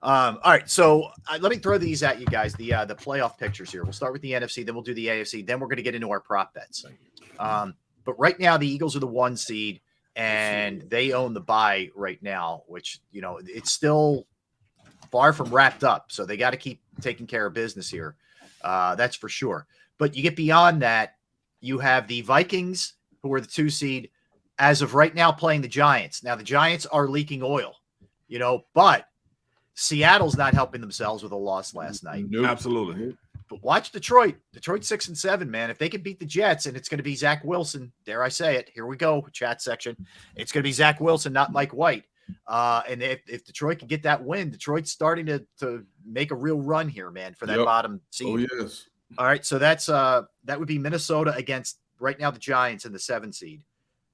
All right, so let me throw these at you guys. The playoff pictures here. We'll start with the NFC, then we'll do the AFC, then we're going to get into our prop bets. But right now, the Eagles are the 1 seed, and they own the bye right now, which it's still far from wrapped up. So they got to keep taking care of business here. That's for sure. But you get beyond that, you have the Vikings, who are the 2 seed, as of right now playing the Giants. Now the Giants are leaking oil, but Seattle's not helping themselves with a loss last night. Nope. Absolutely. But watch Detroit. Detroit's 6-7, man. If they can beat the Jets, and it's going to be Zach Wilson, dare I say it? Here we go, chat section. It's going to be Zach Wilson, not Mike White. And if Detroit can get that win, Detroit's starting to make a real run here, man, for that bottom seed. Oh, yes. All right, so that would be Minnesota against right now the Giants in the 7 seed.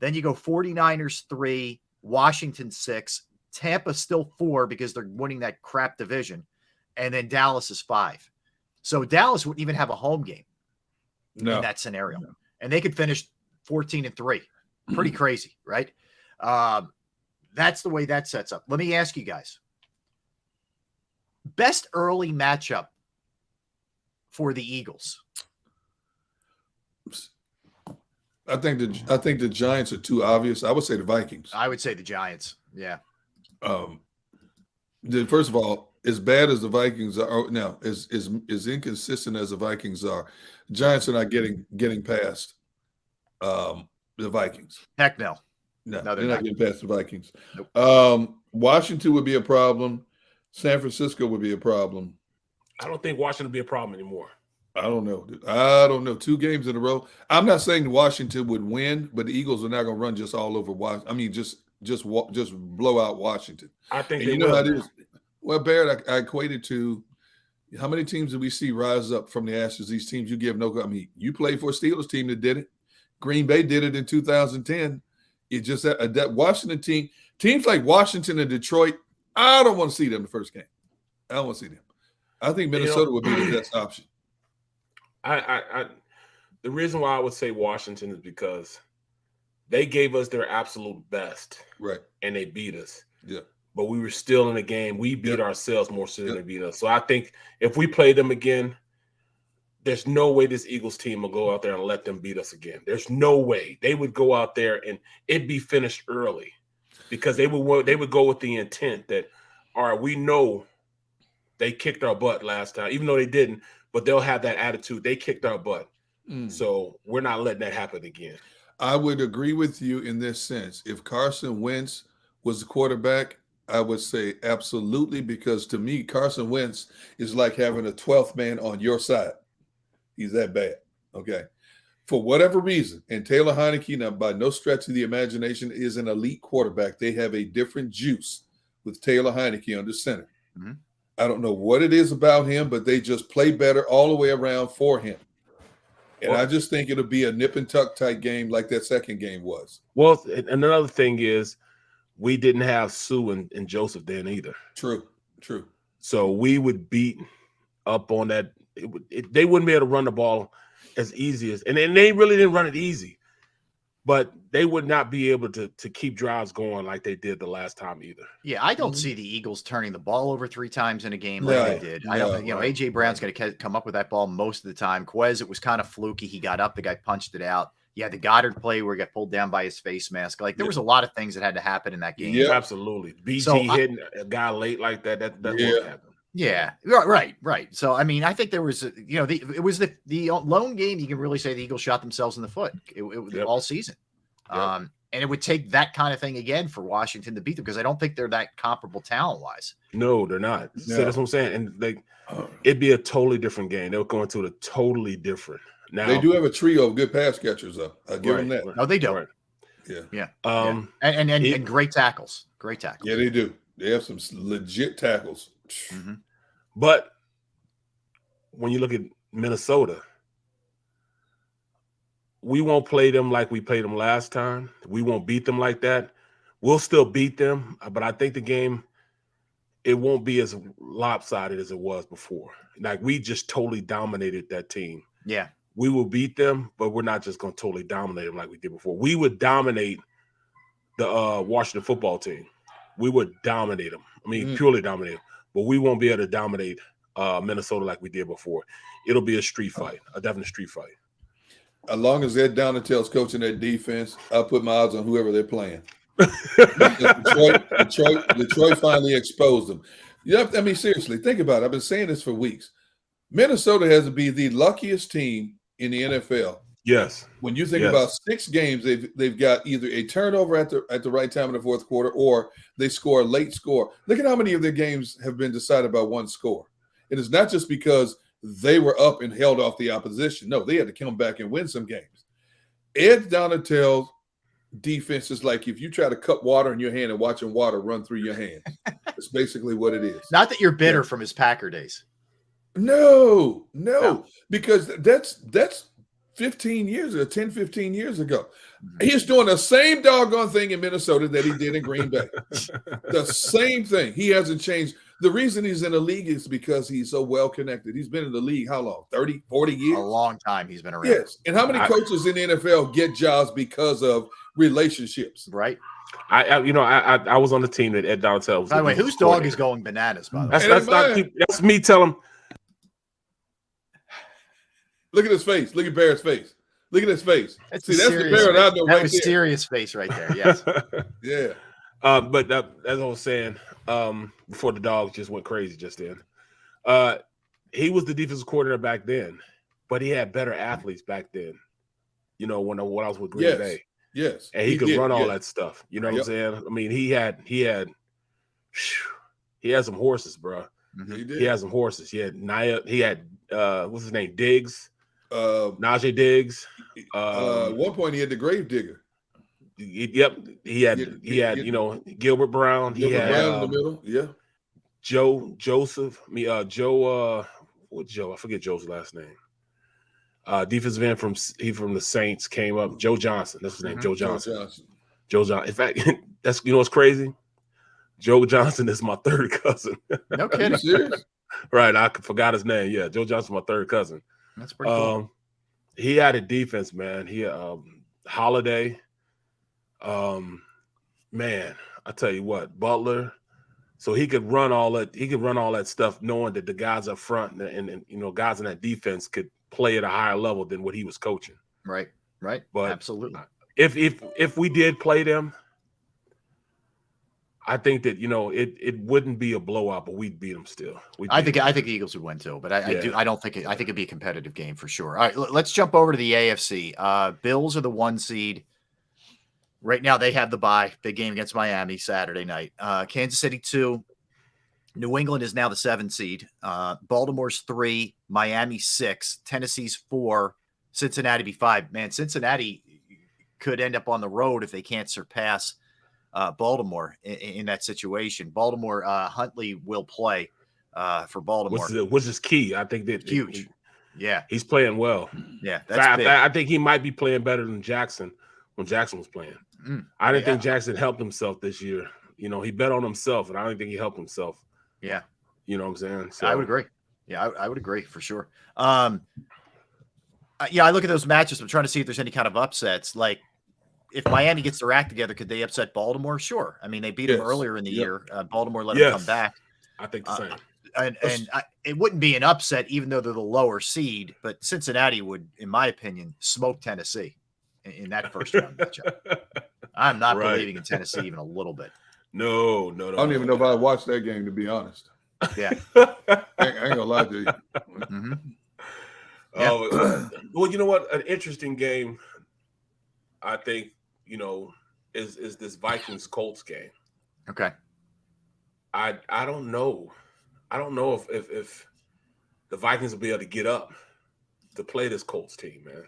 Then you go 49ers 3, Washington 6, Tampa still 4 because they're winning that crap division, and then Dallas is 5. So Dallas wouldn't even have a home game in that scenario, and they could finish 14-3. Pretty crazy, right? That's the way that sets up. Let me ask you guys: best early matchup for the Eagles? I think the Giants are too obvious. I would say the Vikings. I would say the Giants. Yeah. First of all, as bad as the Vikings are now, as inconsistent as the Vikings are, Giants are not getting past the Vikings. Heck no. No, they're not getting past the Vikings. Nope. Washington would be a problem. San Francisco would be a problem. I don't think Washington would be a problem anymore. I don't know. 2 games in a row. I'm not saying Washington would win, but the Eagles are not going to run just all over Washington. I mean, just blow out Washington. I think you know how it is. Well, Barrett, I equated to how many teams did we see rise up from the ashes? These teams you give no. I mean, you played for a Steelers team that did it. Green Bay did it in 2010. It just that Washington teams like Washington and Detroit. I don't want to see them the first game. I don't want to see them. I think Minnesota would be the best option. The reason why I would say Washington is because they gave us their absolute best, right? And they beat us. Yeah. But we were still in the game. We beat ourselves more so than they beat us. So I think if we play them again, there's no way this Eagles team will go out there and let them beat us again. There's no way. They would go out there and it'd be finished early because they would go with the intent that, all right, we know they kicked our butt last time, even though they didn't, but they'll have that attitude. They kicked our butt. So we're not letting that happen again. I would agree with you in this sense. If Carson Wentz was the quarterback, I would say absolutely, because to me, Carson Wentz is like having a 12th man on your side. He's that bad, okay? For whatever reason, and Taylor Heineke, now by no stretch of the imagination, is an elite quarterback. They have a different juice with Taylor Heineke under center. Mm-hmm. I don't know what it is about him, but they just play better all the way around for him. And I just think it'll be a nip and tuck type game like that second game was. Well, another thing is we didn't have Sue and Joseph then either. True. So we would beat up on that. They wouldn't be able to run the ball as easy as, and they really didn't run it easy, but they would not be able to keep drives going like they did the last time either. Yeah, I don't see the Eagles turning the ball over 3 times in a game like they did. I don't. AJ Brown's going to come up with that ball most of the time. Quez, it was kind of fluky. He got up, the guy punched it out. Yeah, the Goddard play where he got pulled down by his face mask. Like there was a lot of things that had to happen in that game. Yeah, absolutely. BG hitting a guy late like that. That's what happened. Yeah, right. So I mean, I think there was, it was the lone game you can really say the Eagles shot themselves in the foot. It was all season, and it would take that kind of thing again for Washington to beat them because I don't think they're that comparable talent wise. No, they're not. No. So that's what I'm saying, and it'd be a totally different game. They were going to a totally different. Now they do have a trio of good pass catchers, though. I give them that. No, they don't. Right. Yeah. And great tackles. Great tackles. Yeah, they do. They have some legit tackles. Mm-hmm. But when you look at Minnesota, we won't play them like we played them last time. We won't beat them like that. We'll still beat them, but I think the game, it won't be as lopsided as it was before. Like we just totally dominated that team. Yeah. We will beat them, but we're not just going to totally dominate them like we did before. We would dominate the Washington football team. We would dominate them. I mean, purely dominate them. but we won't be able to dominate Minnesota like we did before. It'll be a street fight, a definite street fight. As long as Ed Donatell's coaching that defense, I'll put my odds on whoever they're playing. Detroit finally exposed them. I mean, seriously, think about it. I've been saying this for weeks. Minnesota has to be the luckiest team in the NFL. Yes. When you think about 6 games, they've got either a turnover at the right time in the fourth quarter, or they score a late score. Look at how many of their games have been decided by one score. It is not just because they were up and held off the opposition. No, they had to come back and win some games. Ed Donatell's defense is like if you try to cup water in your hand and watching water run through your hand. That's basically what it is. Not that you're bitter from his Packer days. No, because that's 15 years ago, 10, 15 years ago. He's doing the same doggone thing in Minnesota that he did in Green Bay. The same thing. He hasn't changed. The reason he's in the league is because he's so well connected. He's been in the league how long? 30, 40 years? A long time he's been around. Yes. And how many coaches in the NFL get jobs because of relationships? Right. I was on the team that Ed Donatell was. By the way, whose dog is going bananas, by the way? That's me telling him. Look at his face. Look at Bear's face. Look at his face. That's the Bear I know that was serious face right there. Yes. Yeah. But as I was saying, before the dog just went crazy just then, he was the defensive coordinator back then, but he had better athletes back then. You know, when I was with Green Bay. Yes. And he could run all that stuff. You know what I'm saying? I mean, he had some horses, bro. He had some horses. He had what's his name? Diggs. Najee Diggs. At one point he had the grave digger. Yep. He had Gilbert Brown. He had Brown in the middle. Yeah. Joseph. What Joe? I forget Joe's last name. Defensive end from the Saints came up. Joe Johnson. That's his name. Joe Johnson. Joe Johnson. In fact, that's what's crazy. Joe Johnson is my third cousin. No kidding. Serious? Right. I forgot his name. Yeah. Joe Johnson, my third cousin. That's pretty cool. He had a defense, man. He Holiday. Man, I tell you what, Butler. So he could run all that. He could run all that stuff, knowing that the guys up front and guys in that defense could play at a higher level than what he was coaching. Right. But absolutely. If we did play them, I think that it wouldn't be a blowout, but we'd beat them still. I think the Eagles would win too, but I think it'd be a competitive game for sure. All right, let's jump over to the AFC. Bills are the 1 seed. Right now they have the bye. Big game against Miami Saturday night. Kansas City 2. New England is now the 7 seed. Baltimore's 3. Miami 6. Tennessee's 4. Cincinnati be 5. Man, Cincinnati could end up on the road if they can't surpass Baltimore in that situation. Baltimore, Huntley will play for Baltimore, which is key. I think that huge. He's playing well. Yeah, that's big. I think he might be playing better than Jackson when Jackson was playing. I didn't think Jackson helped himself this year. He bet on himself, and I don't think he helped himself. Yeah, you know what I'm saying. So, I would agree. Yeah, I would agree for sure. I look at those matches. I'm trying to see if there's any kind of upsets. Like, if Miami gets their act together, could they upset Baltimore? Sure. I mean, they beat them earlier in the year. Baltimore let them come back. I think the same. And it wouldn't be an upset, even though they're the lower seed. But Cincinnati would, in my opinion, smoke Tennessee in that first round matchup. I'm not believing in Tennessee even a little bit. No. I don't even know if I watched that game, to be honest. Yeah. I ain't gonna lie to you. Mm-hmm. Well, you know what? An interesting game, I think, is this Vikings Colts game. Okay. I don't know. I don't know if the Vikings will be able to get up to play this Colts team, man.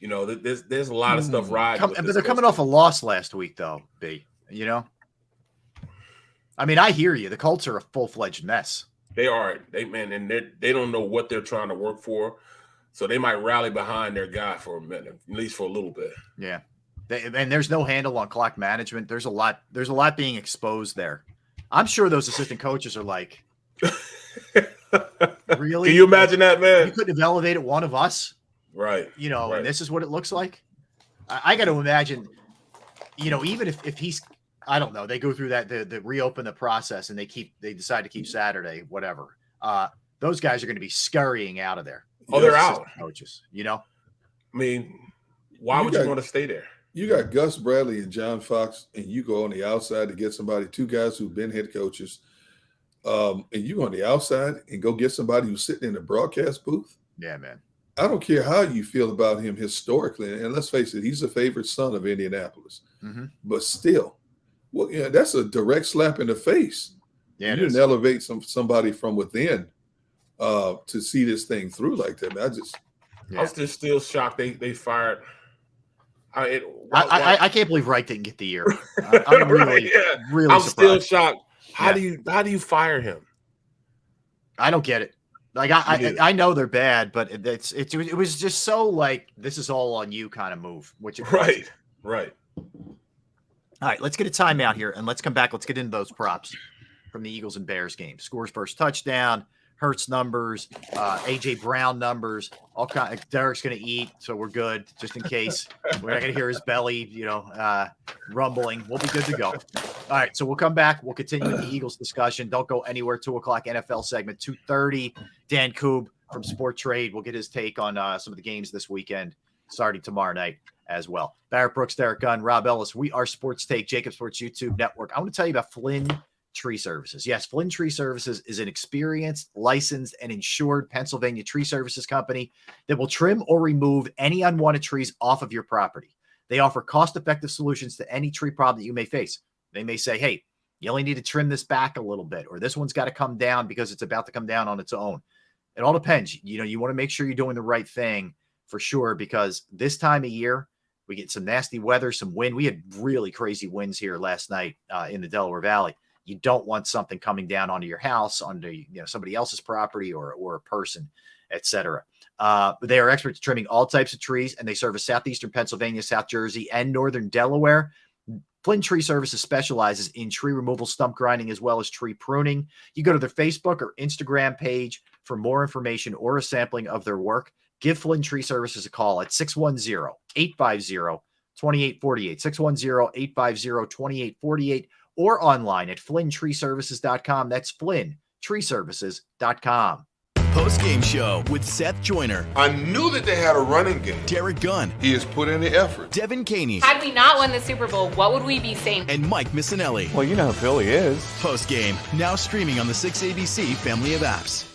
There's a lot of stuff riding. But they're coming off a loss last week, though, B. I mean, I hear you. The Colts are a full-fledged mess. They are. They don't know what they're trying to work for, so they might rally behind their guy for a minute, at least for a little bit. Yeah, and there's no handle on clock management. There's a lot being exposed there. I'm sure those assistant coaches are like, really? Can you imagine that, man? You couldn't have elevated one of us, right? And this is what it looks like. I got to imagine, even if he's I don't know. They go through that, they reopen the process, and they decide to keep Saturday, whatever. Those guys are going to be scurrying out of there. Oh, they're out. Coaches, you know? I mean, why would you want to stay there? You got Gus Bradley and John Fox, and you go on the outside to get somebody, two guys who've been head coaches, and you go on the outside and go get somebody who's sitting in the broadcast booth. Yeah, man. I don't care how you feel about him historically, and let's face it, he's the favorite son of Indianapolis. Mm-hmm. But still, well, yeah, that's a direct slap in the face. Yeah, you didn't elevate somebody from within to see this thing through like that. Man, I was just still shocked they fired. I can't believe Wright didn't get the year. I'm really I'm surprised. still shocked. How do you fire him? I don't get it. Like I know they're bad, but it was just so like this is all on you kind of move. Which right. All right, let's get a timeout here and let's come back. Let's get into those props from the Eagles and Bears game. Scores first touchdown, Hurts numbers, AJ Brown numbers, all kind. Derek's going to eat, so we're good. Just in case we're not going to hear his belly, rumbling. We'll be good to go. All right, so we'll come back. We'll continue with the Eagles discussion. Don't go anywhere. 2:00 NFL segment, 2:30. Dan Koob from Sport Trade will get his take on some of the games this weekend, starting tomorrow night as well. Barrett Brooks, Derek Gunn, Rob Ellis. We are Sports Take, JAKIB Sports YouTube Network. I want to tell you about Flynn Tree Services. Yes, Flynn Tree Services is an experienced, licensed, and insured Pennsylvania tree services company that will trim or remove any unwanted trees off of your property. They offer cost-effective solutions to any tree problem that you may face. They may say, hey, you only need to trim this back a little bit, or this one's got to come down because it's about to come down on its own. It all depends. You want to make sure you're doing the right thing for sure, because this time of year, we get some nasty weather, some wind. We had really crazy winds here last night in the Delaware Valley. You don't want something coming down onto your house, onto somebody else's property or a person, etc. They are experts at trimming all types of trees, and they service southeastern Pennsylvania, South Jersey, and northern Delaware. Flynn Tree Services specializes in tree removal, stump grinding, as well as tree pruning. You go to their Facebook or Instagram page for more information or a sampling of their work. Give Flynn Tree Services a call at 610-850-2848, 610-850-2848, or online at flynntreeservices.com. That's flynntreeservices.com. Post-game show with Seth Joyner. I knew that they had a running game. Derek Gunn. He has put in the effort. Devin Caney. Had we not won the Super Bowl, what would we be saying? And Mike Missinelli. Well, you know who Philly is. Post-game, now streaming on the 6ABC family of apps.